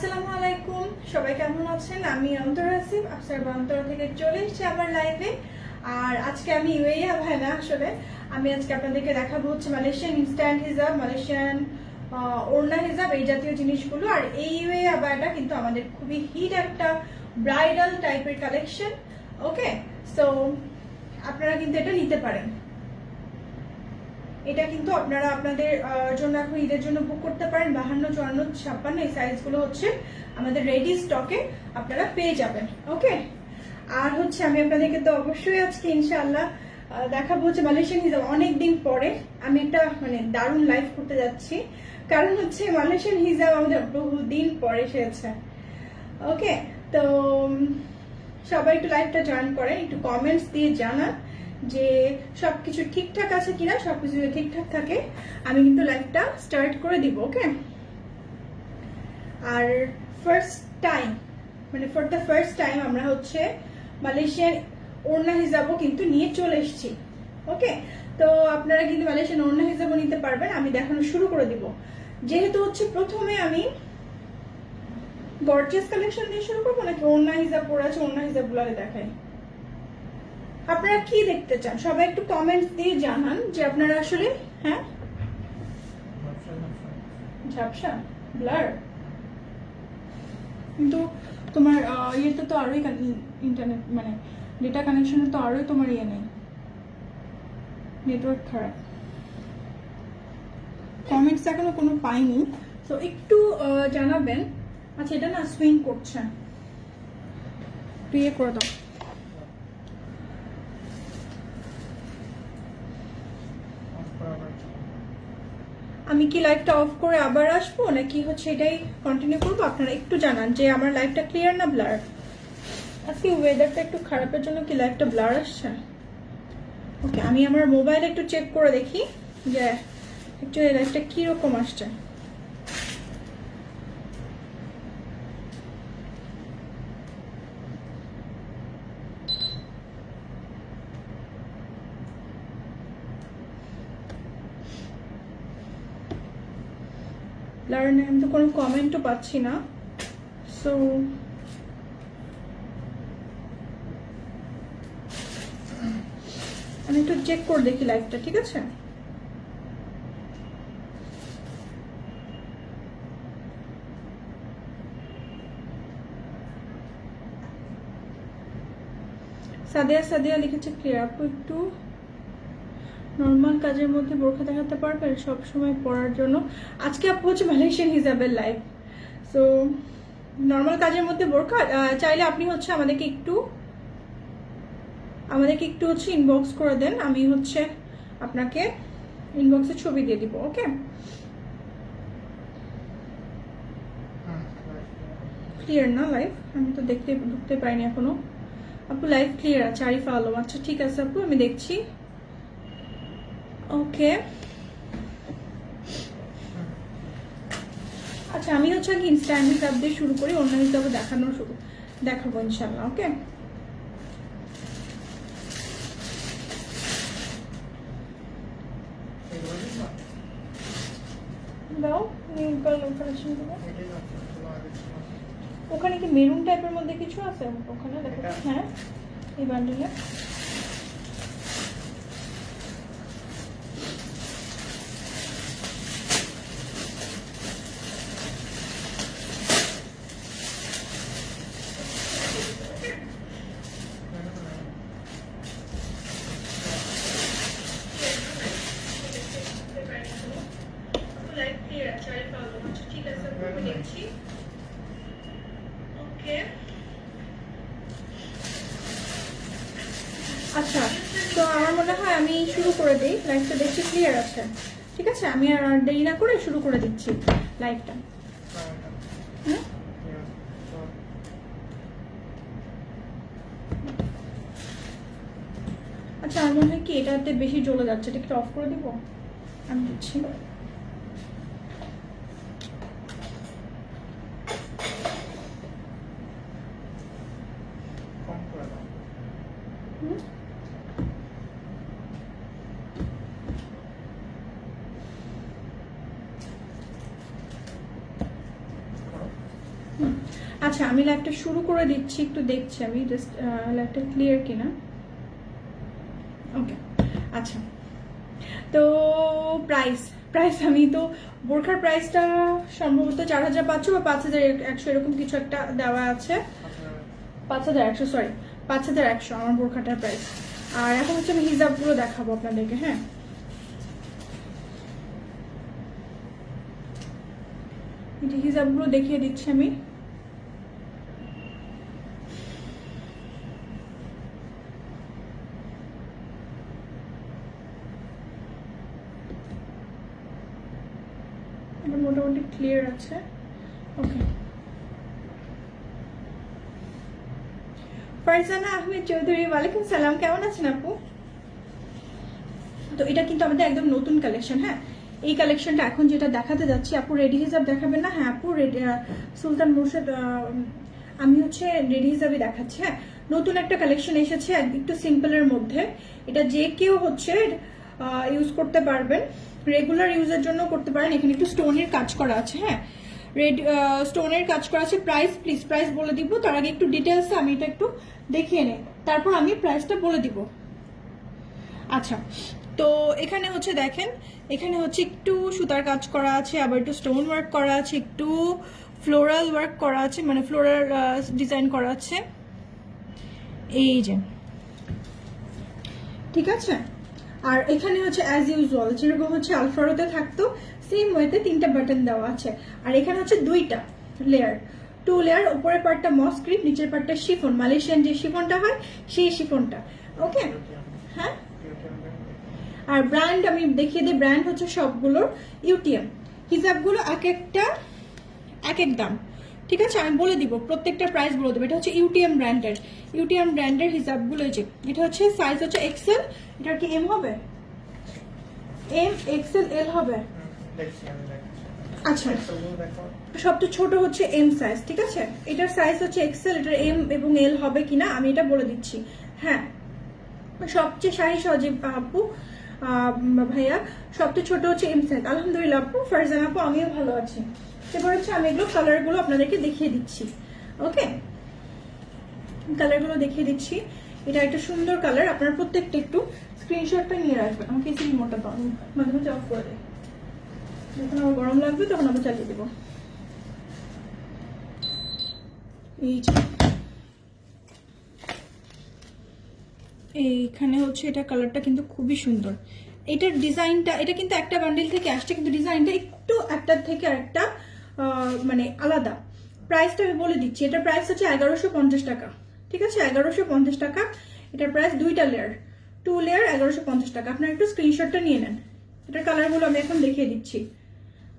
আসসালামু আলাইকুম, সবাই কেমন আছেন? আমি অন্তর আসিফ আফসার অন্তর থেকে চলে এসেছি আমার লাইভে। আর আজকে আমি ইউএইয়া ভাই না, আসলে আমি আজকে আপনাদেরকে দেখাবো হচ্ছে মালয়েশিয়ান ইনস্ট্যান্ট হিজাব, মালয়েশিয়ান ওড়না হিজাব, এই জাতীয় জিনিসগুলো। আর এই ইউএইয়া ভাইটা কিন্তু আমাদের খুবই হিট একটা ব্রাইডাল টাইপের কালেকশন। ওকে, সো আপনারা কিন্তু এটা নিতে পারেন। এটা কিন্তু আপনারা আপনাদের জন্য এখন ঈদের জন্য বুক করতে পারেন। 52, 54, 56 এই সাইজগুলো হচ্ছে আমাদের রেডি স্টকে আপনারা পেয়ে যাবেন। ওকে, আর হচ্ছে আমি আপনাদেরকে তো অবশ্যই আজকে ইনশাআল্লাহ দেখাবো হচ্ছে মালয়েশিয়ান হিজাব। অনেকদিন পরে আমি একটা দারুণ লাইভ করতে যাচ্ছি, কারণ হচ্ছে মালয়েশিয়ান হিজাব আমাদের বহুদিন পরে এসেছে। ওকে, তো সবাই একটু লাইভটা জয়েন করেন, একটু কমেন্টস দিয়ে জানান যে সবকিছু ঠিকঠাক আছে কিনা। সবকিছু যদি ঠিকঠাক থাকে আমি কিন্তু লাইভটা স্টার্ট করে দিব। ওকে, আর first time for the first time আমরা হচ্ছে মালয়েশিয়ান ওড়না হিজাবও কিন্তু নিয়ে চলে এসেছি। ওকে, তো আপনারা কিন্তু মালয়েশিয়ান ওড়না হিজাবও নিতে পারবেন। আমি দেখানো শুরু করে দিব, যেহেতু হচ্ছে প্রথমে আমি গর্জিয়াস কালেকশন দিয়ে শুরু করবো নাকি ওড়না হিজাব পরে আছে, ওড়না হিজাব গুলাকে দেখাই। আপনারা কি দেখতে চান সবাই একটু কমেন্টস দিয়ে জানান যে আপনারা আসলে হ্যাঁ ঝাপসা ব্লার, কিন্তু তোমার ইয়েতে তো আরোই ইন্টারনেট ডেটা কানেকশনে তো আরোই তোমার ইয়ে নেই, নেটওয়ার্ক খারাপ। কমেন্টস এখনো কোনো পাইনি, তো একটু জানাবেন। আচ্ছা, এটা না সুইং করছে, প্রিয় করে দাও। আমি কি লাইভটা অফ করে আবার আসবো নাকি হচ্ছে এটাই কন্টিনিউ করবো? আপনারা একটু জানান যে আমার লাইভটা ক্লিয়ার না ব্লার। আজকে ওয়েদারটা একটু খারাপের জন্য কি লাইভটা ব্লার আসছে? ওকে, আমি আমার মোবাইলে একটু চেক করে দেখি যে অ্যাকচুয়ালি লাইভটা কিরকম আসছে। ব্লার নেই, আমি তো কোনো কমেন্টও পাচ্ছি না। সো আমি একটু চেক করে দেখি লাইভটা, ঠিক আছে? সাদিয়া লিখেছে ক্লিয়ার। আপু একটু নর্মাল কাজের মধ্যে বোরখা দেখাতে পারবেন সব সময় পরার জন্য? আজকে আপু হচ্ছে মালয়েশিয়ান হিজাবের লাইভ, সো নর্মাল কাজের মধ্যে বোরখা চাইলে আপনি হচ্ছে আমাদেরকে একটু হচ্ছে ইনবক্স করে দেন, আমি হচ্ছে আপনাকে ইনবক্সে ছবি দিয়ে দিব। ওকে, ক্লিয়ার না লাইভ? আমি তো ঢুকতে পারিনি এখনো। আপু লাইভ ক্লিয়ার আছে, আরিফা আলম। আচ্ছা ঠিক আছে আপু, আমি দেখছি। ওকে, আচ্ছা আমি হচ্ছে আগে ইনস্ট্যান্ট হিসাব দিয়ে শুরু করি, অন্য হিসাবে দেখাবো ইনশাল্লাহ। ওকে, দাও ওখানে কি মেরুন টাইপের মধ্যে কিছু আছে? ওখানে দেখো, হ্যাঁ এই বান্ডেলে আচ্ছা, তো আমার মনে হয় আমি শুরু করে দিই। লাইভটা দেখছি ক্লিয়ার আছে, ঠিক আছে? আমি আর দেরি না করে শুরু করে দিচ্ছি লাইভটা। আচ্ছা, আমার মনে হয় কি এটাতে বেশি জ্বলে যাচ্ছে, এটা একটু অফ করে দিব। আমি দিচ্ছি। আচ্ছা আমি লাইভটা শুরু করে দিচ্ছি, একটু দেখছি আমি জাস্ট লাইভটা ক্লিয়ার কিনা। ওকে আচ্ছা, তো প্রাইস আমি তো বোরখার প্রাইসটা সম্ভবত 4500 বা 5100 এরকম কিছু একটা দেওয়া আছে। 5100, সরি 5100 আমার বোরখাটার প্রাইস। আর এখন হচ্ছে আমি হিজাবগুলো দেখাবো আপনাদেরকে। হ্যাঁ, হিজাবগুলো দেখিয়ে দিচ্ছি আমি। মোটামুটি ক্লিয়ার আছে। ওকে, ফারজানা আহমেদ চৌধুরী, ওয়ালাইকুম সালাম, কেমন আছেন আপু? তো এটা কিন্তু আমাদের একদম নতুন কালেকশন। হ্যাঁ, এই কালেকশনটা এখন যেটা দেখাতে যাচ্ছি, আপু রেডি হিজাব দেখাবেন না? হ্যাঁ আপু, সুলতান মুর্শিদ, আমি হচ্ছে রেডি হিজাবই দেখাচ্ছি। হ্যাঁ, নতুন একটা কালেকশন এসেছে একটু সিম্পলের মধ্যে। এটা যে কেউ হচ্ছে ইউজ করতে পারবেন, রেগুলার ইউজের জন্য করতে পারেন। এখানে একটু স্টোনের কাজ করা আছে। হ্যাঁ, রেড স্টোনের কাজ করা আছে। প্রাইস প্লিজ প্রাইস বলে দিব, তার আগে একটু ডিটেলস আমি এটা একটু দেখিয়ে নেই, তারপর আমি প্রাইসটা বলে দিব। আচ্ছা, তো এখানে হচ্ছে দেখেন, এখানে হচ্ছে একটু সুতার কাজ করা আছে, আবার একটু স্টোন ওয়ার্ক করা আছে, একটু ফ্লোরাল ওয়ার্ক করা আছে, মানে ফ্লোরাল ডিজাইন করা আছে, এই যে, ঠিক আছে। আর এখানে হচ্ছে অ্যাজ ইউজুয়াল যেরকম হচ্ছে আলফারোতে থাকতো সেম ওয়েতে 3টা বাটন দেওয়া আছে। আর এখানে হচ্ছে 2টা লেয়ার, 2 লেয়ার, উপরের পার্টটা মস ক্রিপ, নিচের পার্টটা শিফন, মালয়েশিয়ান যে শিফনটা হয় সেই শিফনটা। ওকে, হ্যাঁ। আর ব্র্যান্ড আমি দেখিয়ে দিই, ব্র্যান্ড হচ্ছে সবগুলোর ইউটিএম। হিজাবগুলো এক একটা এক এক দাম, ঠিক আছে। আমি বলে দিব, প্রত্যেকটা প্রাইস বলে দেবো। এটা হচ্ছে ইউটিএম ব্র্যান্ডের হিজাবগুলো। যে এটা হচ্ছে সাইজ হচ্ছে এক্সেল, এটা কি এম হবে? এম, এক্সেল, এল হবে। আচ্ছা, সবচেয়ে ছোট হচ্ছে এম সাইজ, ঠিক আছে। এটার সাইজ হচ্ছে এক্সেল, এটার এম এবং এল হবে কিনা আমি এটা বলে দিচ্ছি। হ্যাঁ, সবচেয়ে শাহী সজীব আপু, ভাইয়া সবচেয়ে ছোট হচ্ছে এম সাইজ। আলহামদুলিল্লাহ আপু, ফারজান আপু আমিও ভালো আছি। এবার হচ্ছে আমি এগুলো কালারগুলো আপনাদেরকে দেখিয়ে দিচ্ছি। ওকে, কালারগুলো দেখিয়ে দিচ্ছি। এটা একটা সুন্দর কালার, আপনারা প্রত্যেকটা একটু স্ক্রিনশটটা নিয়ে রাখবেন। আমাকে এই রিমোটটা দাও, মাঝে মাঝে অফ করে দেয়, যখন আমার গরম লাগবে তখন আবার চালিয়ে দেবো। এই যে এইখানে হচ্ছে এটা কালারটা কিন্তু খুবই সুন্দর। এটার ডিজাইনটা, এটা কিন্তু একটা বান্ডিল থেকে আসছে, কিন্তু ডিজাইনটা একটু একটার থেকে আরেকটা মানে আলাদা। প্রাইসটা আমি বলে দিচ্ছি, এটার প্রাইস হচ্ছে 1150 টাকা, ঠিক আছে। 1150 টাকা এটার প্রাইস। 2টা লেয়ার, 2 লেয়ার 1150 টাকা। আপনারা একটু স্ক্রিনশটটা নিয়ে নেন। এটার কালারগুলো আমি এখন দেখিয়ে দিচ্ছি।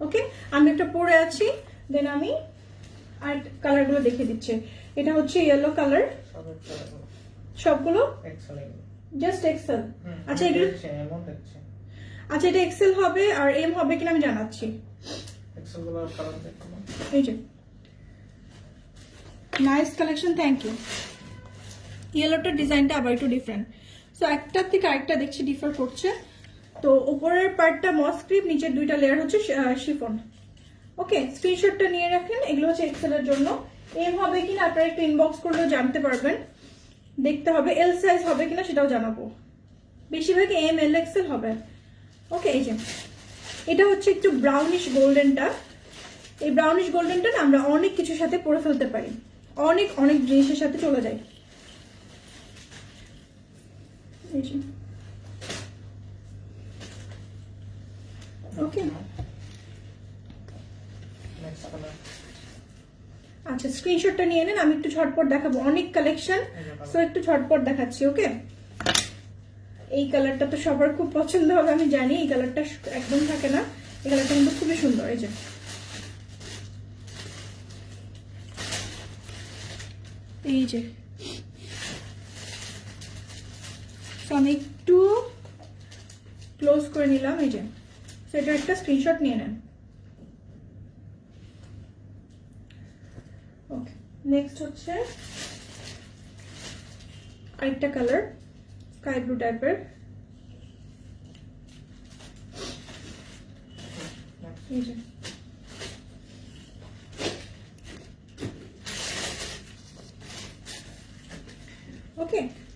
ওকে, আমি একটা পরে আছি, দেন আমি আর কালারগুলো দেখিয়ে দিচ্ছি। এটা হচ্ছে ইয়েলো কালার, সবগুলো জাস্ট এক্সেল। আচ্ছা আচ্ছা, এটা এক্সেল হবে আর এম হবে কিনা আমি জানাচ্ছি। এই যে নাইস কালেকশন, থ্যাংক ইউ। ইয়েলোটার ডিজাইনটা আবার একটু ডিফারেন্ট, সো একটার থেকে আরেকটা দেখছি ডিফার করছে। তো উপরের পার্টটা মস ক্রিপ, নিচের 2টা লেয়ার হচ্ছে শিফন। ওকে, স্ক্রিনশটটা নিয়ে রাখেন। এগুলো হচ্ছে এক্সেলের জন্য। এম হবে কিনা আপনারা একটু ইনবক্স করলেও জানতে পারবেন, দেখতে হবে। এল সাইজ হবে কিনা সেটাও জানাবো। বেশিরভাগ এম, এল, এক্সেল হবে। ওকে, এই যে এটা হচ্ছে একটু ব্রাউনিশ গোল্ডেনটা। এই ব্রাউনিশ গোল্ডেনটা না আমরা অনেক কিছুর সাথে পরে ফেলতে পারি, অনেক অনেক জিনিসের সাথে চলে যায়। ওকে, আচ্ছা স্ক্রিনশটটা নিয়ে নেন। আমি একটু ঝটপট দেখাবো, অনেক কালেকশন, সো একটু ঝটপট দেখাচ্ছি। ওকে, এই কালারটা তো সবার খুব পছন্দ হবে আমি জানি। এই কালারটা একদম থাকে না, এই কালারটা কিন্তু খুবই সুন্দর। এই যে এই যে আমি একটু ক্লোজ করে নিলাম। এই যে সেটার একটা স্ক্রিনশট নিয়ে নেন। ওকে, নেক্সট হচ্ছে আরেকটা কালার, স্কাই ব্লু টাইপের। এই যে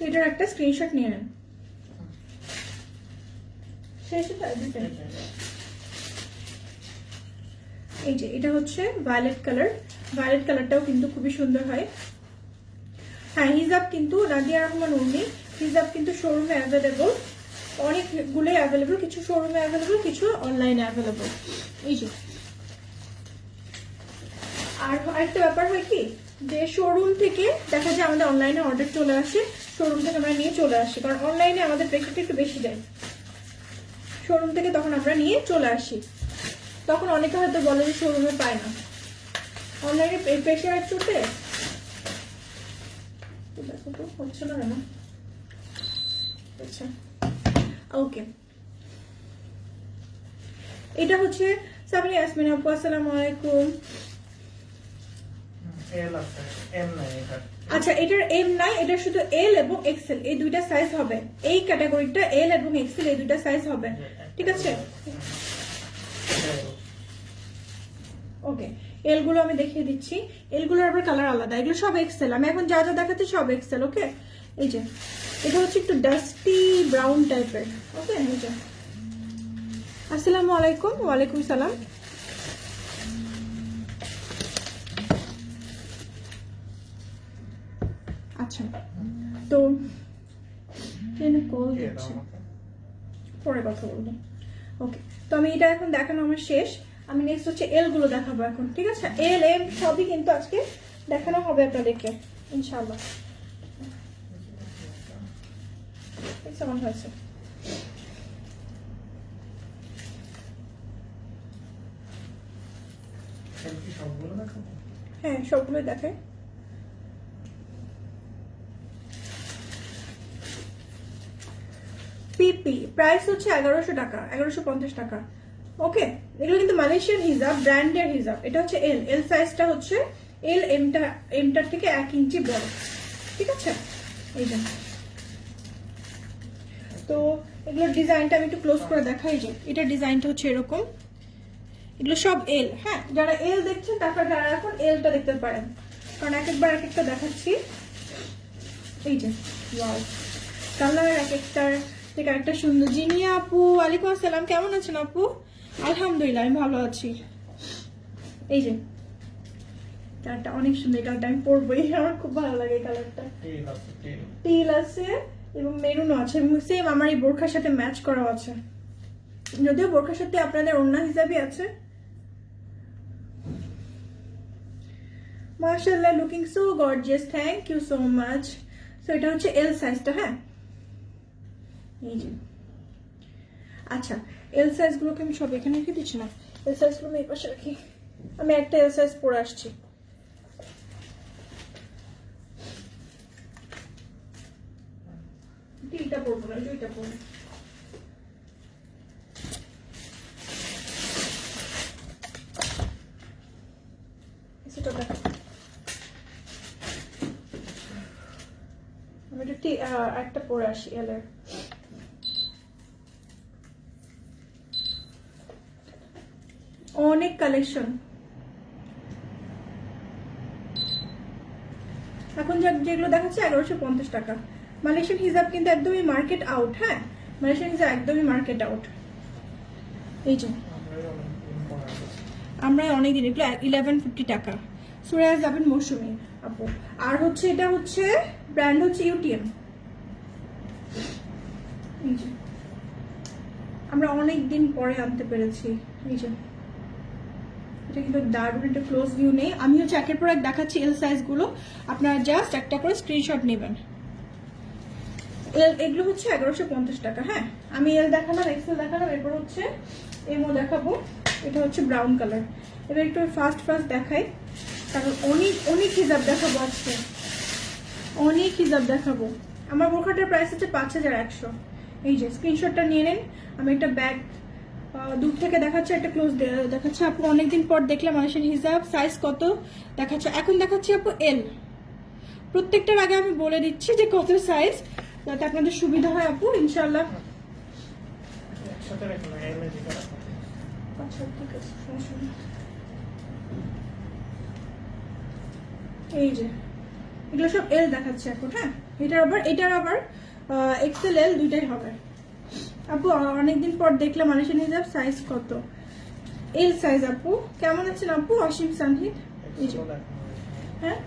তো এটার একটা স্ক্রিনশট নিয়ে নেন। শেষ দুইটা। এই যে এটা হচ্ছে ভায়োলেট কালার, ভায়োলেট কালারটাও কিন্তু খুবই সুন্দর হয়। হ্যাঁ, হিজাব কিন্তু নাদিয়া রহমান উর্মি হিজাব কিন্তু শোরুমে অ্যাভেলেবল, অনেকগুলোই অ্যাভেলেবল, কিছু শোরুমে অ্যাভেলেবল, কিছু অনলাইনে অ্যাভেলেবল। এই যে আর আরেকটা ব্যাপার হয় কি, যে শোরুম থেকে দেখা যায় আমাদের অনলাইনে অর্ডার চলে আসে, শোরুম থেকে আমরা নিয়ে চলে আসি, কারণ অনলাইনে আমাদের প্রেশারটা একটু বেশি দেয়। শোরুম থেকে তখন আমরা নিয়ে চলে আসি, তখন অনেকে হয়তো বলে যে শোরুমে পায় না। অনলাইনে প্রেশার চোটে দেখো তো হচ্ছে না কেন। আচ্ছা ওকে, এটা হচ্ছে সাবিনা ইয়াসমিন আপু, আসসালামু আলাইকুম। আচ্ছা, এটার এম নাই, এটা শুধু এল এবং এক্সেল এই দুইটা সাইজ হবে। এই ক্যাটাগরিটা এল এবং এক্সেল এই দুইটা সাইজ হবে, ঠিক আছে? ওকে, এল গুলো আমি দেখিয়ে দিচ্ছি। এল গুলোর আবার কালার আলাদা, এগুলো সব এক্সেল। আমি এখন যা যা দেখাচ্ছি সব এক্সেল। ওকে, এই যে এটা হচ্ছে একটু ডাস্টি ব্রাউন টাইপের। ওকে, এই যে আসসালামু আলাইকুম। ওয়ালাইকুম সালাম। আচ্ছা, তো কল দিচ্ছে, পরে কথা বলবো। ওকে, তো আমি এটা এখন দেখানো আমার শেষ। আমি নেক্সট হচ্ছে এল গুলো দেখাবো এখন, ঠিক আছে? এল এম সবই কিন্তু আজকে দেখানো হবে আপনাদেরকে ইনশাআল্লাহ। কেমন হয়েছে? হ্যাঁ, সবগুলোই দেখায়। পিপি প্রাইস হচ্ছে 1100 টাকা, 1150 টাকা। ওকে, এগুলো কিন্তু মালয়েশিয়ান হিজাব, ব্র্যান্ডের হিজাব। এটা হচ্ছে এল, এল সাইজটা হচ্ছে এল, এমটার থেকে 1 ইঞ্চি বড়, ঠিক আছে? এই যে, তো এগুলোর ডিজাইনটা আমি একটু ক্লোজ করে দেখাই। যে এটা ডিজাইনটা হচ্ছে এরকম, এগুলো সব এল। হ্যাঁ, যারা এল দেখছেন তারপর যারা এখন এলটা দেখতে পারেন, কারণ একবার এক একটা দেখাচ্ছি। এই যে ওয়াও, কালার এক একটার থেকে একটা সুন্দর। জিনিয়া আপু, ওয়ালাইকুম আসসালাম, কেমন আছেন আপু? আলহামদুলিল্লাহ, আমি ভালো আছি। এই যে কালারটা অনেক সুন্দর, এই কালারটা আমি পরবোই, আমার খুব ভালো লাগে এই কালারটা। টিল আছে এবং মেরুনও আছে, এবং সেম আমার এই বোরখার সাথে ম্যাচ করা আছে, যদিও বোরখার সাথে আপনাদের ওড়না হিসাবে আছে। মাশাআল্লাহ, looking so gorgeous, thank you so much. So এটা হচ্ছে এল সাইজটা। হ্যাঁ, এই যে আচ্ছা, এল সাইজ গুলোকে আমি সব এখানে রেখে দিচ্ছি না, এল সাইজ গুলো আমি এই পাশে রাখি। আমি একটা এল সাইজ পরে আসছি। তিনটা পরবো না, দুইটা পরবো। সেটা দেখো, আমি একটা পরে আসি এলের। অনেক কালেকশন এখন যেগুলো দেখাচ্ছে 1150 টাকা। মালয়েশিয়ান হিজাব কিন্তু একদমই মার্কেট আউট। হ্যাঁ, মালয়েশিয়ান হিজাব একদমই মার্কেট আউট। এই যে আমরা অনেকদিন, এগুলো 1150 টাকা। সুরাজ যাবেন মৌসুমি আপু। আর হচ্ছে এটা হচ্ছে ব্র্যান্ড হচ্ছে ইউটিএম। এই যে আমরা অনেক দিন পরে আনতে পেরেছি। এই যে এটা কিন্তু দারুণ একটা ক্লোজ ভিউ নেই। আমি হচ্ছে একের পর এক দেখাচ্ছি এল সাইজ গুলো, আপনারা জাস্ট একটা করে স্ক্রিনশট নেবেন। এগুলো হচ্ছে 1150 টাকা। হ্যাঁ, আমি এল দেখালাম, এক্সেল দেখালাম, এরপর হচ্ছে এমও দেখাবো। এটা হচ্ছে ব্রাউন কালার। এবার একটু ফাস্ট দেখাই, কারণ অনেক হিজাব দেখাবো আজকে, অনেক হিজাব দেখাবো। আমার বোরখাটার প্রাইস হচ্ছে 5100। এই যে স্ক্রিনশটটা নিয়ে নেন। আমি একটা ব্যাগ দূর থেকে দেখাচ্ছে, একটা ক্লোজ দেখাচ্ছে। আপু অনেকদিন পর দেখলাম মালয়েশিয়ান হিজাব, সাইজ কত দেখাচ্ছে? এখন দেখাচ্ছি আপু এল। প্রত্যেকটার আগে আমি বলে দিচ্ছি যে কত সাইজ, যাতে আপনাদের সুবিধা হয় আপু, ইনশাআল্লাহ। আচ্ছা, ঠিক আছে, এই যে এগুলো সব এল দেখাচ্ছে এখন। হ্যাঁ, এটার আবার এক্সেল এল দুইটাই হবে আপু। অনেকদিন পর দেখলাম মালয়েশিয়ান হিজাব, সাইজ কত? এল সাইজ আপু। কেমন আছেন আপু? অসীম সানহিদ। হ্যাঁ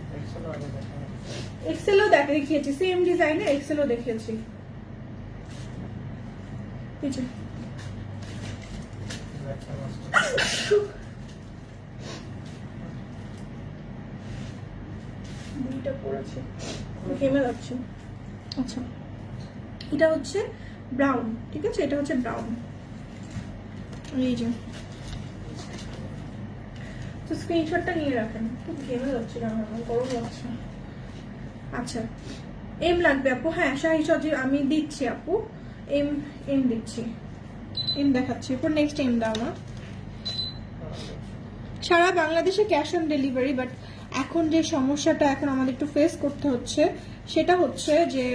এক্সেলও দেখিয়েছি, সেম ডিজাইনের এক্সেলও দেখিয়েছি। দুইটা পড়েছে, ঘেমে যাচ্ছে। আচ্ছা এটা হচ্ছে ব্রাউন, ঠিক আছে, এটা হচ্ছে ব্রাউন। এই যে তো স্ক্রিনশটটা নিয়ে রাখেন, খুব ঘেমে যাচ্ছে, গরম লাগছে। আচ্ছা এম লাগবে আপু? হ্যাঁ শাহি সজি আমি দিচ্ছি আপু, এম দিচ্ছি, এম দেখাচ্ছি। এরপর নেক্সট এম দাও না। সারা বাংলাদেশে ক্যাশ অন ডেলিভারি, বাট এখন যে সমস্যাটা এখন আমাদের একটু ফেস করতে হচ্ছে সেটা হচ্ছে যে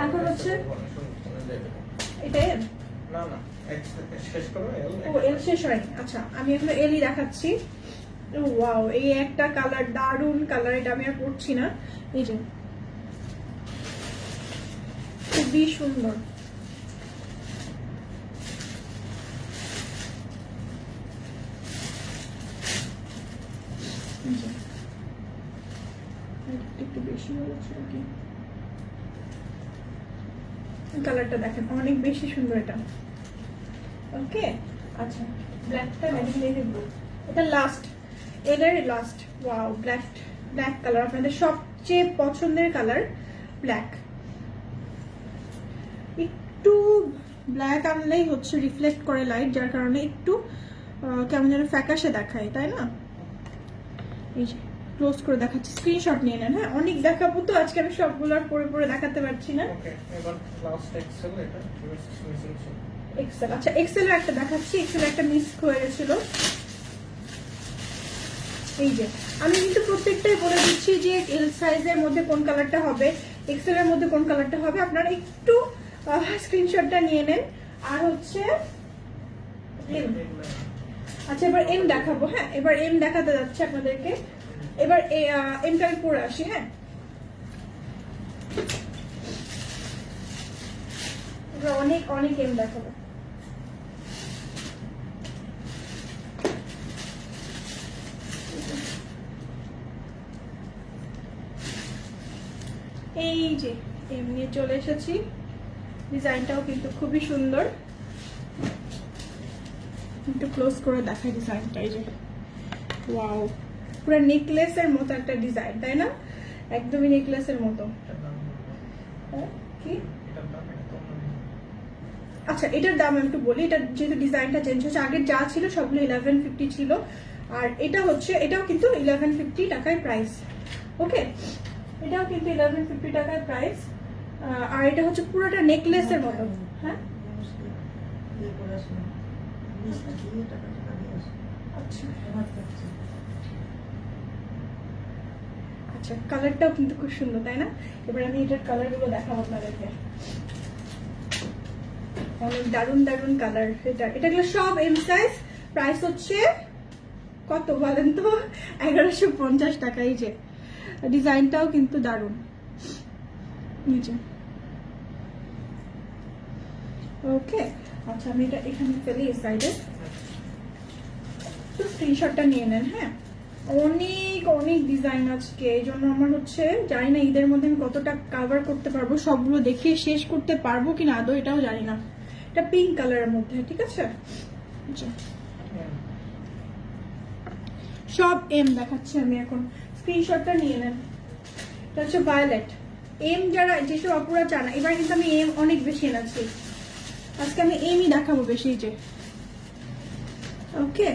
এখন হচ্ছে এটা এল শেষ হয়নি। আচ্ছা আমি এখন এলই দেখাচ্ছি। ওয়াও এই একটা কালার, দারুন কালার, এটা আমি আর পরছি না। এই যে খুবই সুন্দর, একটু বেশি হয়েছে কি কালারটা দেখেন, অনেক বেশি সুন্দর এটা। ওকে আচ্ছা ব্ল্যাকটা দেখে দেখবো, এটা লাস্ট এলের লাস্ট। ওয়াও ব্ল্যাক কালার, আপনাদের সবচেয়ে পছন্দের কালার ব্ল্যাক। একটু ব্ল্যাক আনলেই হচ্ছে রিফ্লেক্ট করে লাইট, যার কারণে একটু কেমন যেন ফ্যাকাশে দেখায়, তাই না? এই যে ক্লোজ করে দেখাচ্ছি, স্ক্রিনশট নিয়ে নেন। হ্যাঁ অনেক দেখাবো তো আজকে, আমি সবগুলো আর পরে দেখাতে পারছি না। এক্সেল, আচ্ছা এক্সেলের একটা দেখাচ্ছি, এক্সেলের একটা মিস হয়ে গেছিল। এই যে আমি কিন্তু প্রত্যেকটাই বলে দিচ্ছি যে এল সাইজের মধ্যে কোন কালারটা হবে, এক্সেলের মধ্যে কোন কালারটা হবে, আপনারা একটু স্ক্রিনশটটা নিয়ে নেন। আর হচ্ছে আচ্ছা এবার এম দেখাবো। হ্যাঁ এবার এম দেখাতে যাচ্ছে আপনাদেরকে। এবার এমটা আমি পরে আসি। হ্যাঁ অনেক এম দেখাবো। এই যে এম নিয়ে চলে এসেছি, ডিজাইনটাও কিন্তু খুবই সুন্দর। একটু ক্লোজ করে দেখাই ডিজাইনটা। এই যে ওয়াও পুরো নেকলেসের মতো একটা ডিজাইন, তাই না? একদমই নেকলেসের মতো। কি আচ্ছা এটার দাম আমি একটু বলি, এটা যেহেতু ডিজাইনটা চেঞ্জ হচ্ছে, আগের যা ছিল সবগুলো 1150 ছিল, আর এটা হচ্ছে এটাও কিন্তু 1150 টাকায় প্রাইস। ওকে এটাও কিন্তু 1150 টাকায় প্রাইস, আর এটা হচ্ছে পুরোটা নেকলেসের মতো। হ্যাঁ আচ্ছা কালারটাও কিন্তু খুব সুন্দর, তাই না? এবার আমি এটার কালারগুলো দেখাবো আপনাদেরকে। অনেক দারুন কালার। এটাগুলো সব এম সাইজ, প্রাইস হচ্ছে কত বলেন তো? 1150 টাকা। এই যে ডিজাইনটাও কিন্তু দারুন। নিচে ওকে আচ্ছা আমি এটা এখানে ফেলি এই সাইডে, তো স্ক্রিনশটটা নিয়ে নেন। হ্যাঁ অনেক ডিজাইন আজকে, এই জন্য আমার হচ্ছে জানি না ঈদের মধ্যে আমি কতটা কভার করতে পারবো, সবগুলো দেখে শেষ করতে পারবো কিনা আদৌ এটাও জানি না। এটা পিঙ্ক কালারের মধ্যে, ঠিক আছে? সব এম দেখাচ্ছি আমি এখন, স্ক্রিনশটটা নিয়ে নেন। এটা হচ্ছে ভায়োলেট এম, যারা যেসব আপুরা চান। এবার কিন্তু আমি এম অনেক বেশি এনেছি, আজকে আমি এমই দেখাবো বেশি। যে ওকে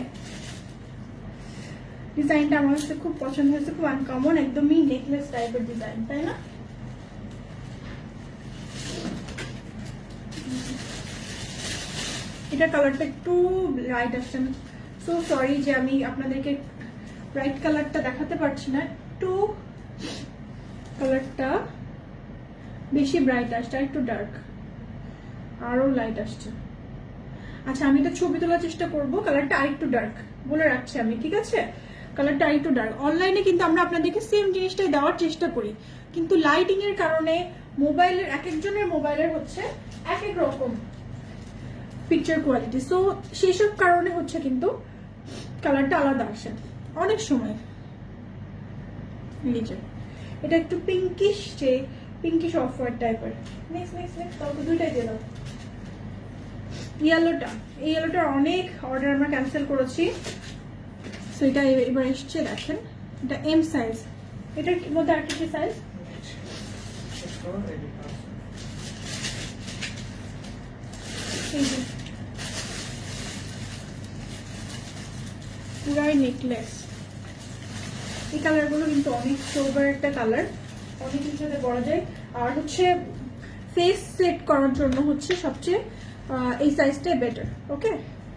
ডিজাইনটা আমার কাছে খুব পছন্দ হয়েছে, খুব আনকমন, একদমই নেকলেস টাইপের ডিজাইন, তাই না? এটা কালারটা একটু লাইট আসছে, সো সরি যে আমি আপনাদেরকে ব্রাইট কালারটা দেখাতে পারছি না, একটু কালারটা বেশি ব্রাইট আসছে, একটু ডার্ক, আরো লাইট আসছে। আচ্ছা আমি এটা ছবি তোলার চেষ্টা করবো, কালারটা আরেকটু ডার্ক বলে রাখছি আমি, ঠিক আছে? কালারটা একটু ডার্ক। অনলাইনে কিন্তু আমরা আপনাদেরকে সেম জিনিসটাই দেওয়ার চেষ্টা করি, কিন্তু লাইটিং এর কারণে মোবাইলের এক একজনের মোবাইলের হচ্ছে এক এক রকম পিকচার কোয়ালিটি, সো সেসব কারণে হচ্ছে কিন্তু কালারটা আলাদা আসে অনেক সময়। নিচে এটা একটু পিঙ্কিশ, যে পিঙ্কিশ অফ হোয়াইট টাইপের। নেক্সট নেক্সট নেক্সট তাও দুইটাই দিয়ে দাও। ইয়েলোটা, এই ইয়েলোটা অনেক অর্ডার আমরা ক্যান্সেল করেছি, সো এটা এবার এসছে। দেখেন এটা এম সাইজ, এটার মধ্যে আর কি সাইজ? পুরাই নেকলেস। এই কালারগুলো কিন্তু অনেক সোবার একটা কালার, অনেক কিছুর সাথে পরা যায়। আর হচ্ছে ফেস সেট করার জন্য হচ্ছে সবচেয়ে এই সাইজটাই বেটার। ওকে,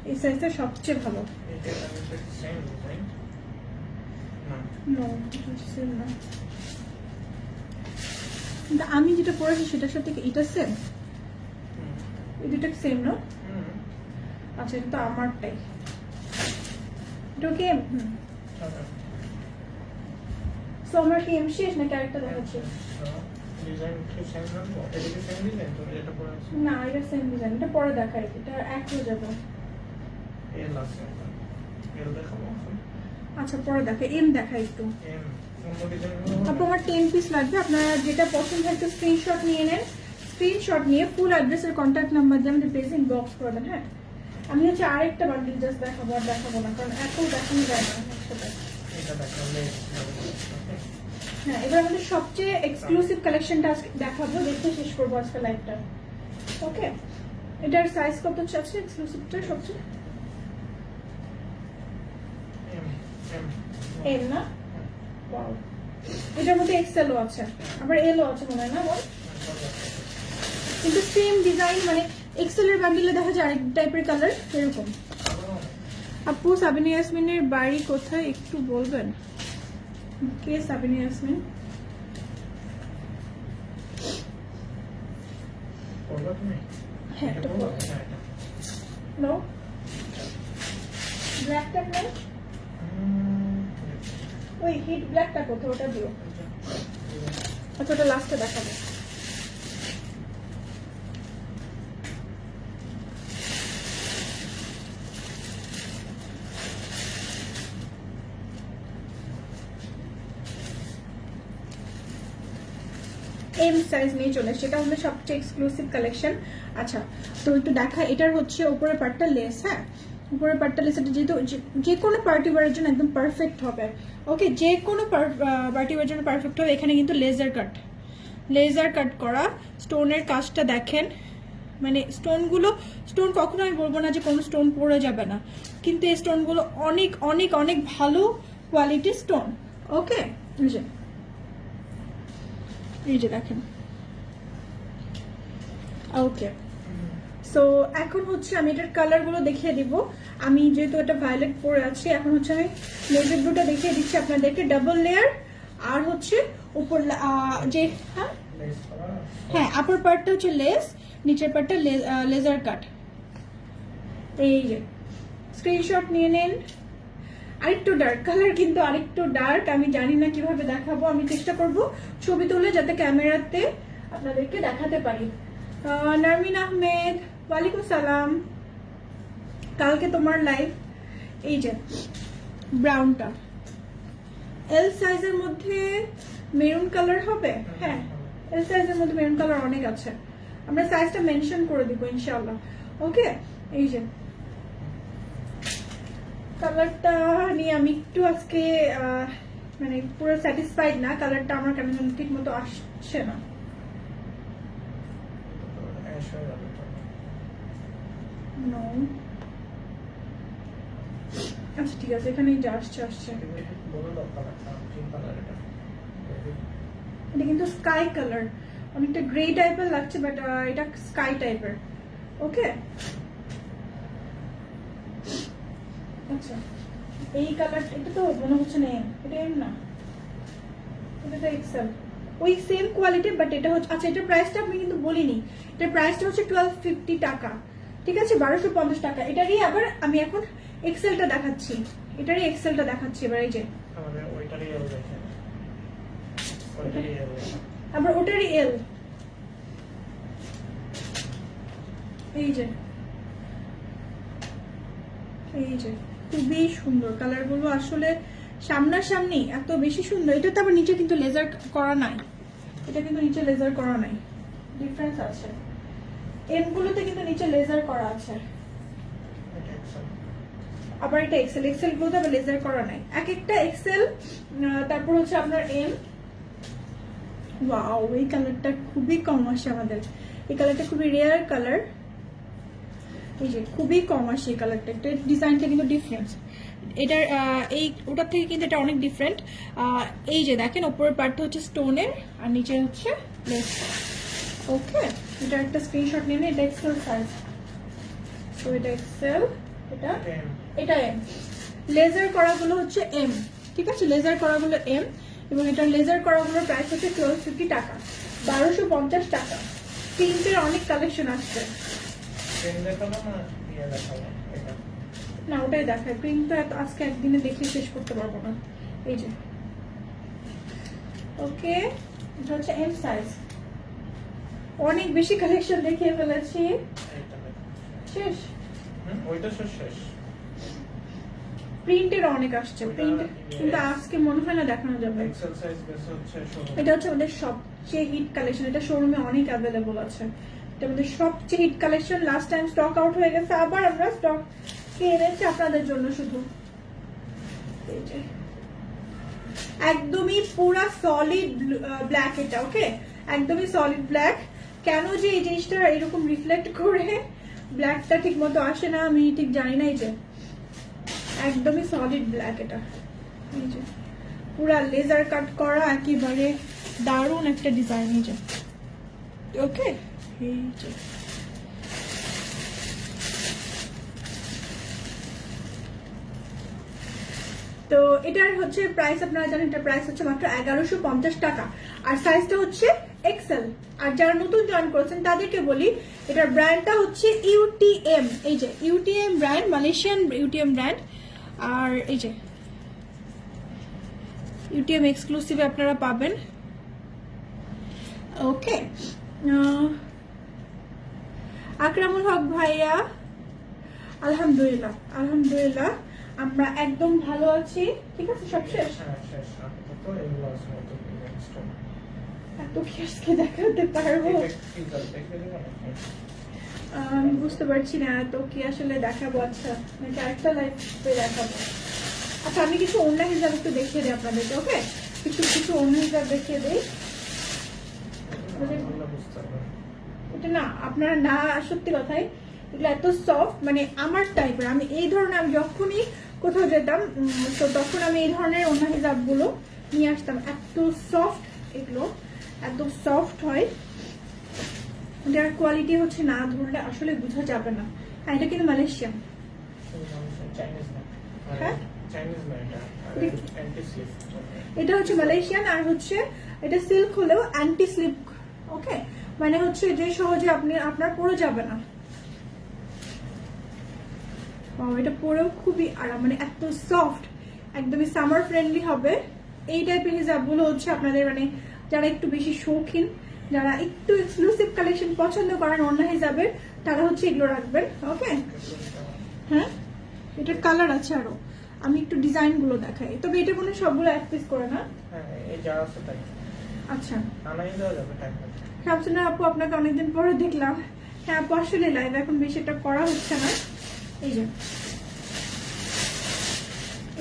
এই সাইজটা সবচেয়ে ভালো। আমি যেটা পরেছি সেটার সাথে এটা সেম, এই দুটো সেম না? আচ্ছা, এটা তো আমারটাই। এটা কি এম? সো আমার কি এম শেষ নাকি আরেকটা দেখাচ্ছি? না, এটা সেম ডিজাইন, এটা পরে দেখাই, এটা এক হয়ে যাবে। আচ্ছা পরে দেখাই, এম দেখাই একটু। তারপর আমার 10 পিস লাগবে, আপনারা যেটা পছন্দ হয় একটু স্ক্রিনশট নিয়ে নেন। স্ক্রিনশট নিয়ে ফুল অ্যাড্রেস আর কন্ট্যাক্ট নাম্বার দিয়ে আমাদের পেজে ইনবক্স করবেন। হ্যাঁ, আমি হচ্ছে আরেকটা বান্ডিল জাস্ট দেখাবো, আর দেখাবো না কারণ এত দেখানো যায় না একসাথে। হ্যাঁ, এবার আমাদের সবচেয়ে এক্সক্লুসিভ কালেকশনটা আজকে দেখাবো, দেখে শেষ করবো আজকে লাইভটা। ওকে, এটার সাইজ কত আছে এক্সক্লুসিভটা? সবচেয়ে এম না? ওয়াও, এটার মধ্যে এক্সেলও আছে, আবার এলও আছে মনে হয় না বল? কিন্তু সেম ডিজাইন, মানে এক্সেলের বান্ডিলে দেখা যায় আরেক টাইপের কালার এরকম। আপু সাবিনা ইয়াসমিনের বাড়ি কোথায় একটু বলবেন? কে সাবিনা ইয়াসমিন? হ্যাঁ, নো ব্ল্যাকটা নাই, ওই হিট ব্ল্যাকটা কোথায়, ওটা দিও। আচ্ছা, ওটা লাস্টে দেখাবো। এম সাইজ নিয়ে চলে এসছে, এটা আমাদের সবচেয়ে এক্সক্লুসিভ কালেকশন। আচ্ছা, তো একটু দেখা, এটার হচ্ছে উপরের পার্টটা লেস। হ্যাঁ, উপরের পার্টটা লেস, এটা যেহেতু যে কোনো পার্টি ওয়ারের জন্য একদম পারফেক্ট হবে। ওকে, যে কোনো পার্টি ওয়ারের জন্য পারফেক্ট হবে। এখানে কিন্তু লেজার কাট করা স্টোনের কাজটা দেখেন, মানে স্টোন কখনো আমি বলবো না যে কোনো স্টোন পড়ে যাবে না, কিন্তু এই স্টোনগুলো অনেক অনেক অনেক ভালো কোয়ালিটির স্টোন। ওকে, এই যে দেখেন। ওকে, সো এখন হচ্ছে আমি এটার কালারগুলো দেখিয়ে দিব। আমি যেহেতু এটা ভায়োলেট পরে আছি, এখন হচ্ছে আমি নেভি ব্লুটা দেখিয়ে দিচ্ছি আপনাদেরকে, ডাবল লেয়ার। আর হচ্ছে উপর যে হ্যাঁ আপার পার্টটা হচ্ছে লেস, নিচের পার্টটা লেজার কাট। এই যে স্ক্রিনশট নিয়ে নেন। আরেকটু ডার্ক কালার, কিন্তু আরেকটু ডার্ক, আমি জানি না কিভাবে দেখাবো, আমি চেষ্টা করব ছবি তুলে যাতে ক্যামেরাতে আপনাদেরকে দেখাতে পারি। নারমিন আহমেদ, ওয়ালাইকুম সালাম, কালকে তোমার লাইভ। এই যে ব্রাউনটা এল সাইজের মধ্যে মেরুন কালার হবে। হ্যাঁ, এল সাইজের মধ্যে মেরুন কালার অনেক আছে, আমরা সাইজটা মেনশন করে দিব ইনশাআল্লাহ। ওকে, এই যে কালারটা নিয়ে আমি একটু আজকে মানে পুরো স্যাটিসফাইড না, কালারটা আমার কেন যেন ঠিক মতো আসছে না। আচ্ছা ঠিক আছে, এখানে যা আসছে। এটা কিন্তু স্কাই কালার, অনেকটা গ্রে টাইপের লাগছে, বাট এটা স্কাই টাইপের। ওকে, আচ্ছা এই কালারটা, এটা তো মনে হচ্ছে না এটা এম না, এটা তো এক্সেল, ওই সেম কোয়ালিটি, বাট এটা হচ্ছে, আচ্ছা এটার প্রাইসটা আমি কিন্তু বলিনি, এটার প্রাইসটা হচ্ছে 1250 টাকা, ঠিক আছে, 1250 টাকা। এটারই আবার আমি এখন এক্সেলটা দেখাচ্ছি, এটারই এক্সেলটা দেখাচ্ছি এবার। এই যে আমাদের ওইটারই এল দেখেন, ওইটারই এল, আবার ওটারই এল। এই যে খুবই সুন্দর কালারগুলো, আসলে সামনাসামনি এত বেশি সুন্দর। এটা তো আবার নিচে কিন্তু লেজার করা নাই, এটা কিন্তু নিচে লেজার করা নাই, ডিফারেন্স আছে। এম গুলোতে কিন্তু নিচে লেজার করা আছে, আবার এটা এক্সেল। এক্সেল গুলোতে আবার লেজার করা নাই, এক একটা এক্সেল। তারপর হচ্ছে আপনার এম। ওয়াও, এই কালারটা খুবই কম আসে আমাদের, এই কালারটা খুবই রেয়ার কালার। এই যে খুবই কম আসে এই কালারটা, একটা ডিজাইনটা কিন্তু ডিফারেন্স এটার, এই ওটার থেকে কিন্তু এটা অনেক ডিফারেন্ট। এই যে দেখেন উপরের পার্টটা হচ্ছে স্টোনের আর নিচে হচ্ছে লেস। ওকে, এটা একটা স্ক্রিনশট নিয়ে নিন। এটা এক্সেল সাইজ, তো এটা এক্সেল, এটা এম। লেজার করাগুলো হচ্ছে এম, ঠিক আছে, লেজার করাগুলো এম। এবং এটা লেজার করাগুলোর প্রাইস হচ্ছে 1250 টাকা, 1250 টাকা। প্রিন্টের অনেক কালেকশন আসছে। না ওটাই দেখায়, প্রিন্ট তো আজকে একদিনে দেখে শেষ করতে পারবো না। এই যে ওকে, এটা হচ্ছে এম সাইজ। অনেক বেশি কালেকশন দেখিয়ে ফেলেছি, শেষ। ওইটা শেষ। প্রিন্টের অনেক আসছে, প্রিন্ট কিন্তু আজকে মনে হয় না দেখানো যাবে। এক্সেল সাইজ বেশি হচ্ছে শোরুম। এটা হচ্ছে আমাদের সবচেয়ে হিট কালেকশন, এটা শোরুমে অনেক অ্যাভেলেবল আছে। এটা আমাদের সবচেয়ে hit collection, last time stock out হয়ে গেছে, আবার আমরা স্টক এনেছি আপনাদের জন্য শুধু। এই যে একদমই পুরা সলিড ব্ল্যাক এটা, ওকে, একদমই সলিড ব্ল্যাক। কেন যে এই জিনিসটা এরকম রিফ্লেক্ট করে ব্ল্যাকটা ঠিক মতো আসে না আমি ঠিক জানি না। এই যে একদমই সলিড ব্ল্যাক এটা, এই যে পুরা লেজার কাট করা, একেবারে দারুণ একটা ডিজাইন। এই যে ওকে, এই যে তো এটার হচ্ছে প্রাইস আপনারা জানেন, এটার প্রাইস হচ্ছে মাত্র 1150 টাকা, আর সাইজটা হচ্ছে এক্সেল। আর যারা নতুন জয়েন করেছেন তাদেরকে বলি, এটার ব্র্যান্ডটা হচ্ছে ইউটিএম। এই যে UTM brand, Malaysian UTM brand. আর এই যে ইউটিএম এক্সক্লুসিভে আপনারা পাবেন। ওকে, আকরামুল হক ভাইয়া, আলহামদুলিল্লাহ আলহামদুলিল্লাহ আমরা একদম ভালো আছি, ঠিক আছে, সব শেষ। এত কি আজকে দেখাতে পারবো আমি বুঝতে পারছি না, তো কি আসলে দেখাবো। আচ্ছা নাকি আরেকটা লাইভে দেখাবো। আচ্ছা আমি কিছু অন্য হিসাব একটু দেখিয়ে দিই আপনাদেরকে, ওকে, কিছু অন্য হিসাব দেখিয়ে দিই। এটা না আপনারা না, সত্যি কথাই এগুলো এত সফট, মানে আমার টাইপের। আমি এই ধরনের, আমি যখনই কোথাও যেতাম তো তখন আমি এই ধরনের অন্য হিসাবগুলো নিয়ে আসতাম। এত সফট এগুলো, এত সফট হয়, এটার কোয়ালিটি হচ্ছে না ধরলে আসলে বোঝা যাবে না। হ্যাঁ এটা কিন্তু মালয়েশিয়ান, হ্যাঁ এটা হচ্ছে মালয়েশিয়ান। আর হচ্ছে এটা সিল্ক হলেও অ্যান্টি স্লিপ, ওকে, মানে হচ্ছে যে সহজে আপনার পরে যাবে না। এটা পরেও খুবই আরাম, মানে এত সফট, একদমই সামার ফ্রেন্ডলি হবে। এই টাইপের হিজাবগুলো হচ্ছে আপনাদের, মানে যারা একটু বেশি শৌখিন, যারা একটু এক্সক্লুসিভ কালেকশন পছন্দ করেন অন্য হিসাবের, তারা হচ্ছে এগুলো রাখবেন, ওকে। হ্যাঁ এটার কালার আছে আরো, আমি একটু ডিজাইন গুলো দেখাই। তবে এটা কোনো সবগুলো এক পিস করে না, আচ্ছা। শামসুন্নাহর আপু আপনাকে অনেকদিন পরে দেখলাম। হ্যাঁ আপু আসলে লাইভ এখন বেশি এটা করা হচ্ছে না। এই যে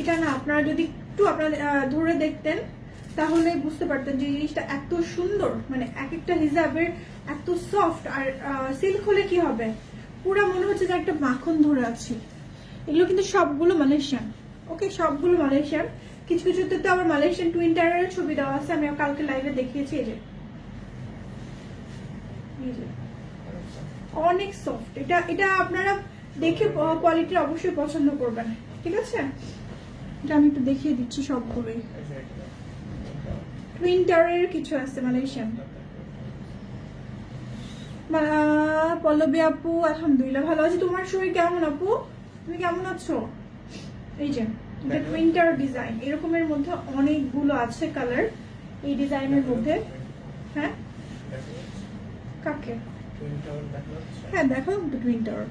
এটা না আপনারা যদি একটু আপনাদের ধরে দেখতেন তাহলে বুঝতে পারতেন যে জিনিসটা এত সুন্দর, মানে এক একটা হিজাবের এত সফট। আর সিল্ক হলে কি হবে, পুরো মনে হচ্ছে যে একটা মাখন ধরে আছি। এগুলো কিন্তু সবগুলো মালয়েশিয়ান, ওকে, সবগুলো মালয়েশিয়ান। কিছু কিছুতে তো আবার মালয়েশিয়ান টুইন টায়ারের ছবি দেওয়া আছে, আমি কালকে লাইভে দেখিয়েছি। এই যে অনেক সফট, এটা আপনারা দেখে কোয়ালিটি অবশ্যই পছন্দ করবেন, ঠিক আছে। এটা আমি একটু দেখিয়ে দিচ্ছি সবগুলোই। টুইন টায়ারের কিছু আছে মালয়েশিয়ান। পল্লবী আপু আলহামদুলিল্লাহ ভালো আছি, তোমার শরীর কেমন আপু, তুমি কেমন আছো? এই যে এটা টুইন্টার ডিজাইন, এরকমের মধ্যে অনেকগুলো আছে কালার এই ডিজাইনের মধ্যে। হ্যাঁ কাকে? হ্যাঁ দেখাও তো টুইন টাওয়ার।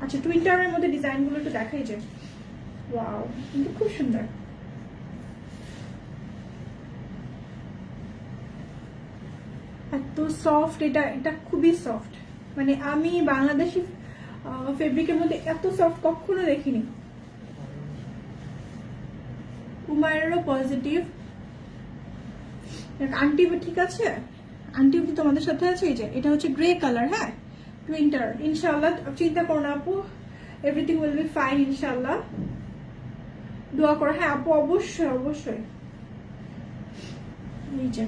আচ্ছা টুইন টাওয়ারের মধ্যে ডিজাইনগুলো একটু দেখাই যে, ওয়াও কিন্তু খুব সুন্দর। এত সফট, এটা খুবই সফট, মানে আমি বাংলাদেশি ফেব্রিকের মধ্যে এত সফট কখনো দেখিনি। উমায়েরও পজিটিভ। আন্টি ঠিক আছে, আন্টি কি তোমাদের সাথে আছে? এই যে এটা হচ্ছে গ্রে কালার। হ্যাঁ টুইন্টার, ইনশাআল্লাহ চিন্তা করো না আপু, এভরিথিং উইল বি ফাইন ইনশাআল্লাহ, দোয়া করো। হ্যাঁ আপু অবশ্যই অবশ্যই, এই যে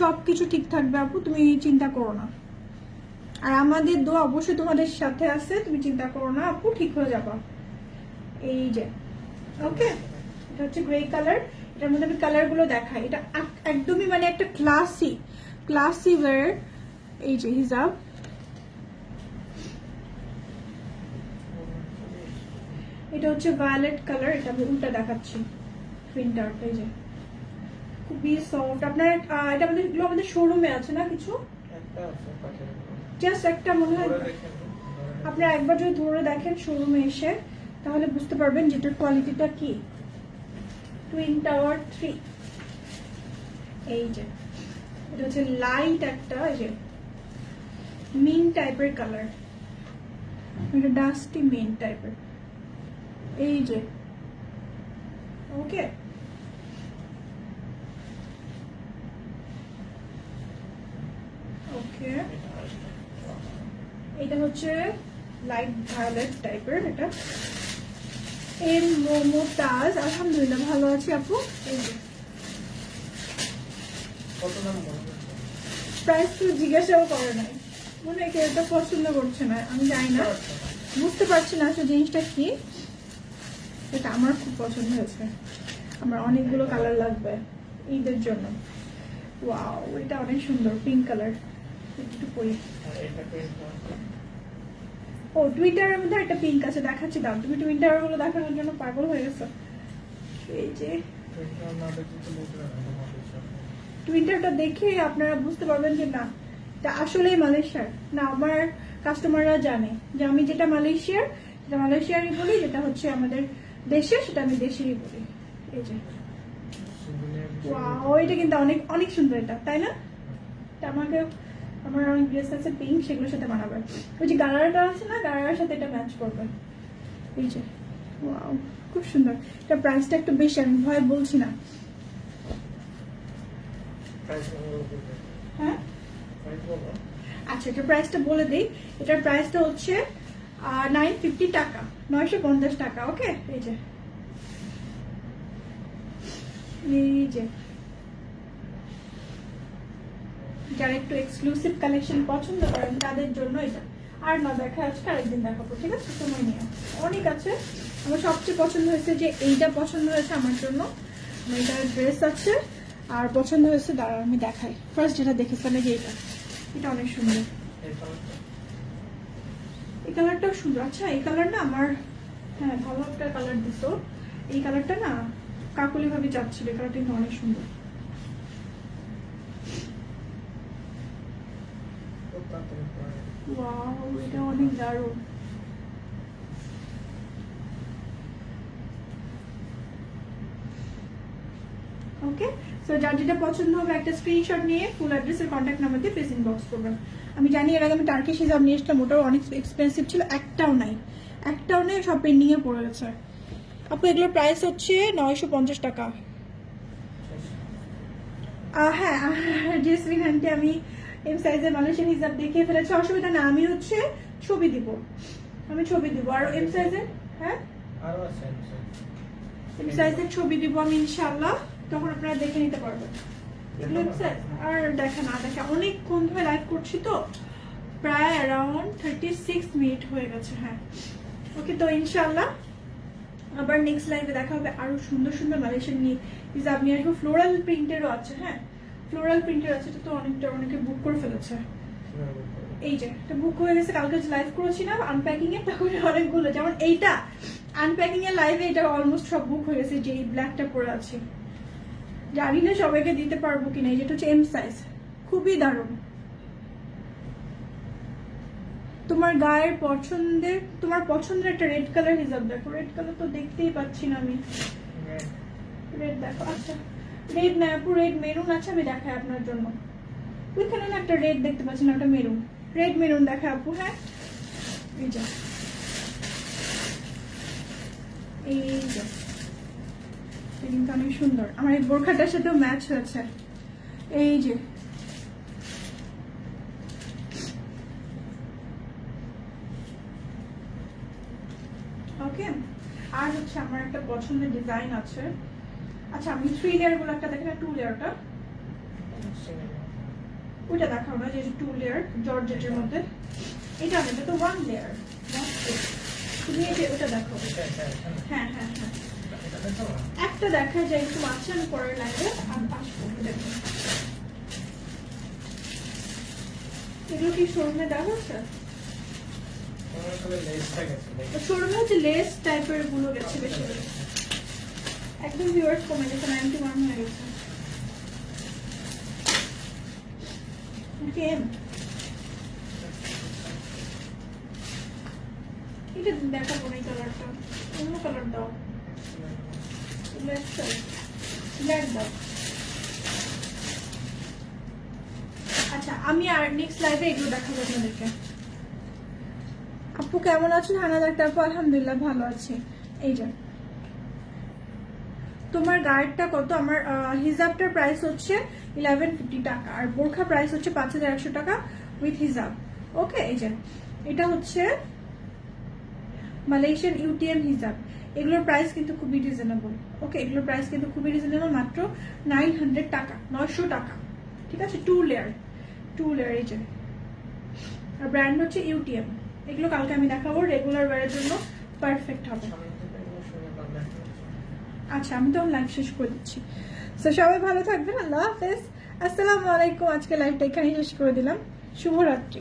সবকিছু ঠিক থাকবে আপু, তুমি চিন্তা করো না। আর আমাদের দোয়া অবশ্যই তোমাদের সাথে আছে, তুমি চিন্তা করো না আপু, ঠিক হয়ে যাবা। এই যে ওকে, এটা হচ্ছে গ্রে কালার। এটার মধ্যে আমি কালার গুলো দেখাই। এটা একদমই মানে একটা ক্লাসি ওয়্যার। এই যে হিজাব, এটা হচ্ছে ভায়োলেট কালার। এটা আমি উল্টা দেখাচ্ছি প্রিন্টারটা। এই যে খুবই সফট। আপনার এটা আমাদের শোরুমে আছে না কিছু, জাস্ট একটা মনে হয়। আপনারা একবার যদি ধরে দেখেন শোরুমে এসে, তাহলে বুঝতে পারবেন যেটার কোয়ালিটিটা কি। Twin tower 3। এই যে এটা হচ্ছে লাইট একটা, এই যে মিন টাইপের কালার, এটা ডাস্টি মিন টাইপের। এই যে ওকে, ওকে এটা হচ্ছে লাইট ভায়োলেট টাইপের। এটা এম মোমোতাজ, আলহামদুলিল্লাহ ভালো আছি আপু। এই যে প্রাইস তো জিজ্ঞাসাও করে নাই, মনে হয় কেউ এটা পছন্দ করছে না, আমি জানি না, বুঝতে পারছি না আসলে জিনিসটা কি। এটা আমার খুব পছন্দ হয়েছে, আমার অনেকগুলো কালার লাগবে ঈদের জন্য। ওয়াও এটা অনেক সুন্দর, পিঙ্ক কালার। একটু পরি। ও টুইটারের মধ্যে একটা পিঙ্ক আছে, দেখাচ্ছি দাও। তুমি টুইটার গুলো দেখানোর জন্য পাগল হয়ে গেছো। এই যে টুইটারটা দেখে আপনারা বুঝতে পারবেন যে না এটা আসলেই মালয়েশিয়ার না। আমার কাস্টমাররা জানে যে আমি যেটা মালয়েশিয়ার সেটা মালয়েশিয়ারই বলি, যেটা হচ্ছে আমাদের দেশে সেটা আমি দেশেরই বলি। এই যে ওয়াও এটা কিন্তু অনেক অনেক সুন্দর এটা, তাই না? এটা আমাকে, আমার অনেক ড্রেস আছে পিঙ্ক, সেগুলোর সাথে মানাবে। ওই যে গালারটা আছে না, গালারের সাথে এটা ম্যাচ করবে। এই যে ওয়াও খুব সুন্দর। এটা প্রাইসটা একটু বেশি, আমি ভয় বলছি না। হ্যাঁ আচ্ছা এটার প্রাইসটা বলে দিই। এটার প্রাইসটা হচ্ছে 950 টাকা, 950 টাকা। ওকে এই যে, এই যে যারা একটু এক্সক্লুসিভ কালেকশন পছন্দ করেন তাদের জন্য এটা। আর না দেখা আজকে আরেকদিন দেখাবো, ঠিক আছে? সময় নিয়ে অনেক আছে। আমার সবচেয়ে পছন্দ হয়েছে যে এইটা পছন্দ হয়েছে আমার জন্য, এটার ড্রেস আছে। আর পছন্দ হয়েছে, দাঁড়া আমি দেখাই। ফার্স্ট যেটা দেখেছিলাম যে এটা অনেক সুন্দর, এই কালারটাও সুন্দর। আচ্ছা এই কালার না আমার, হ্যাঁ ভালো একটা কালার দিত। এই কালারটা না কাকুলি ভাবে চাচ্ছিল, এই কালারটা কিন্তু অনেক সুন্দর। ওয়াও এটা অনেক দারুণ। ওকে সো যার যেটা পছন্দ হবে একটা স্ক্রিনশট নিয়ে ফুল অ্যাড্রেসের কন্ট্যাক্ট নাম্বার দিয়ে প্লেস ইনবক্স করবেন। আমি জানি এর আগে আমি টার্কিশ হিসাব নিয়ে এসেছিলাম, ওটাও অনেক এক্সপেন্সিভ ছিল, একটাও নাই সব পেন্ডিং এ পড়ে গেছে। আপু এগুলোর প্রাইস হচ্ছে 950 টাকা। হ্যাঁ জেসমিন আন্টি আমি এম সাইজের মানুষের হিসাব দেখিয়ে ফেলেছি, অসুবিধা না, আমি হচ্ছে ছবি দিব, আর এম সাইজের, হ্যাঁ এম সাইজের ছবি দিব আমি ইনশাআল্লাহ, তখন আপনারা দেখে নিতে পারবেন। আর দেখা অনেকক্ষণ ধরে লাইভ করছি তো, প্রায় অ্যারাউন্ড 36 মিনিট হয়ে গেছে। হ্যাঁ ওকে, তো ইনশাআল্লাহ আবার নেক্সট লাইভে দেখা হবে আরো সুন্দর সুন্দর মালয়েশিয়ান নিয়ে হিসাব নিয়ে আসবো। ফ্লোরাল প্রিন্টেরও আছে, হ্যাঁ ফ্লোরাল প্রিন্টের আছে, এটা তো অনেকে বুক করে ফেলেছে। এই যে এটা বুক হয়ে গেছে, কালকে যে লাইভ করেছিলাম আনপ্যাকিং এর, তখন অনেকগুলো, যেমন এইটা আনপ্যাকিং এর লাইভে এটা অলমোস্ট সব বুক হয়ে গেছে, যে এই ব্ল্যাকটা পরে আছে। জানি না সবাইকে দিতে পারবো কিনা। এই যেটা হচ্ছে এম সাইজ, খুবই দারুণ। তোমার গায়ের পছন্দের, তোমার পছন্দের একটা রেড কালার হিজাব দেখো। রেড কালার তো দেখতেই পাচ্ছি না আমি। রেড দেখো, আচ্ছা রেড না আপু, রেড মেরুন আছে, আমি দেখাই আপনার জন্য। ওইখানে না একটা রেড দেখতে পাচ্ছি না, ওটা মেরুন। রেড মেরুন দেখা আপু। হ্যাঁ এই যে, এই যে এটা কিন্তু অনেক সুন্দর, আমার এই বোরখাটার সাথেও ম্যাচ হয়েছে। এই যে ওকে। আর হচ্ছে আমার একটা পছন্দের ডিজাইন আছে। আচ্ছা আমি 3 লেয়ার গুলো একটা দেখেন, 2 লেয়ারটা ওইটা দেখাও না, যে 2 লেয়ার জর্জেটের মধ্যে। এটা না, এটা তো 1 লেয়ার। তুমি এই যে ওটা দেখো। হ্যাঁ হ্যাঁ হ্যাঁ, একটা দেখা যায় একটু আছে, আমি পরের লাইনে আসবো। দেখো এগুলো কি শোরুমে দেওয়া আছে? শোরুমে হচ্ছে লেস টাইপের গুলো গেছে বেশি করে, একদম ভিউয়ার্স কমে গেছে, 91 হয়ে গেছে। কেম এটা দেখাবো না, এই কালারটা অন্য কালার দাও, ব্ল্যাক দাও। আচ্ছা আমি আর নেক্সট লাইভে এগুলো দেখাবো আপনাদেরকে। আপু কেমন আছেন? হানা ডাক্তার আপু আলহামদুলিল্লাহ ভালো আছি। এই যে তোমার গার্ডটা কত? আমার হিজাবটার প্রাইস হচ্ছে 1150 টাকা, আর বোরখা প্রাইস হচ্ছে 5100 টাকা উইথ হিজাব। ওকে, এই যে এটা হচ্ছে মালয়েশিয়ান ইউটিএম হিজাব। এগুলোর প্রাইস কিন্তু খুবই রিজনেবল। ওকে, এগুলোর প্রাইস কিন্তু খুবই রিজনেবল, মাত্র 900 টাকা, 900 টাকা। ঠিক আছে, 2 লেয়ার এই যে, আর ব্র্যান্ড হচ্ছে ইউটিএম। এগুলো কালকে আমি দেখাবো, রেগুলার ওয়্যারের জন্য পারফেক্ট হবে। আচ্ছা আমি তো লাইভ শেষ করে দিচ্ছি। তো সবাই ভালো থাকবেন, আল্লাহ হাফেজ, আসসালামু আলাইকুম। আজকে লাইভটা এখানেই শেষ করে দিলাম, শুভরাত্রি।